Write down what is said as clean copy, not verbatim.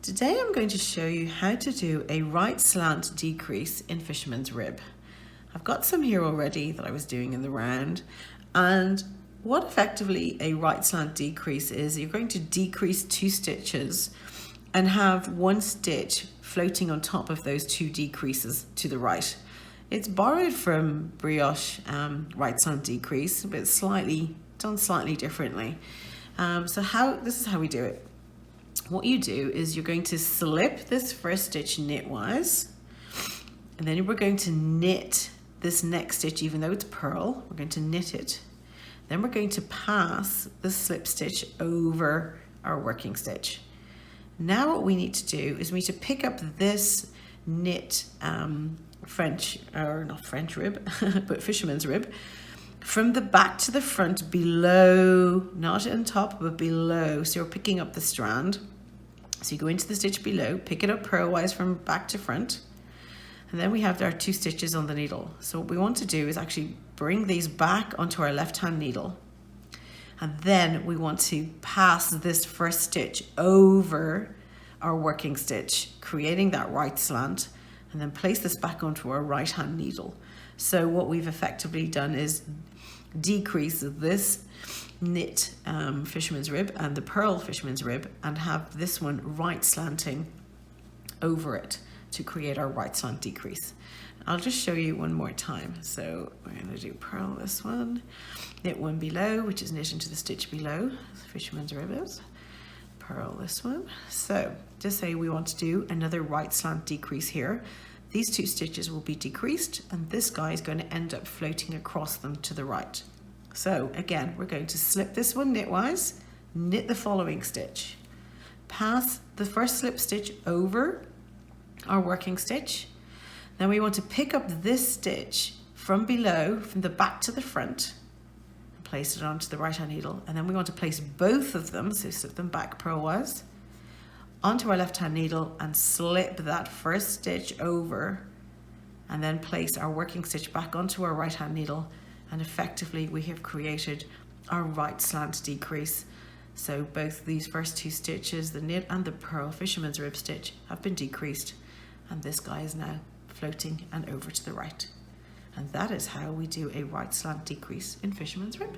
Today I'm going to show you how to do a right slant decrease in fisherman's rib. I've got some here already that I was doing in the round, and what effectively a right slant decrease is, you're going to decrease 2 stitches and have 1 stitch floating on top of those 2 decreases to the right. It's borrowed from brioche right slant decrease, but it's done slightly differently. This is how we do it. What you do is you're going to slip this first stitch knitwise, and then we're going to knit this next stitch, even though it's purl, we're going to knit it. Then we're going to pass the slip stitch over our working stitch. Now what we need to do is we need to pick up this knit fisherman's rib, from the back to the front below, not on top, but below. So you're picking up the strand. So you go into the stitch below, pick it up purlwise from back to front, and then we have our 2 stitches on the needle. So what we want to do is actually bring these back onto our left-hand needle. And then we want to pass this first stitch over our working stitch, creating that right slant, and then place this back onto our right-hand needle. So what we've effectively done is decrease this knit fisherman's rib and the purl fisherman's rib, and have this one right slanting over it to create our right slant decrease. I'll just show you one more time. So we're going to do purl this one, knit one below, which is knit into the stitch below, fisherman's rib is, purl this one. So just say we want to do another right slant decrease here. These 2 stitches will be decreased, and this guy is going to end up floating across them to the right. So again, we're going to slip this one knitwise, knit the following stitch, pass the first slip stitch over our working stitch. Then we want to pick up this stitch from below, from the back to the front, and place it onto the right hand needle. And then we want to place both of them, so slip them back purlwise, onto our left hand needle and slip that first stitch over, and then place our working stitch back onto our right hand needle, and effectively we have created our right slant decrease. So both these first 2 stitches, the knit and the purl fisherman's rib stitch, have been decreased, and this guy is now floating and over to the right. And that is how we do a right slant decrease in fisherman's rib.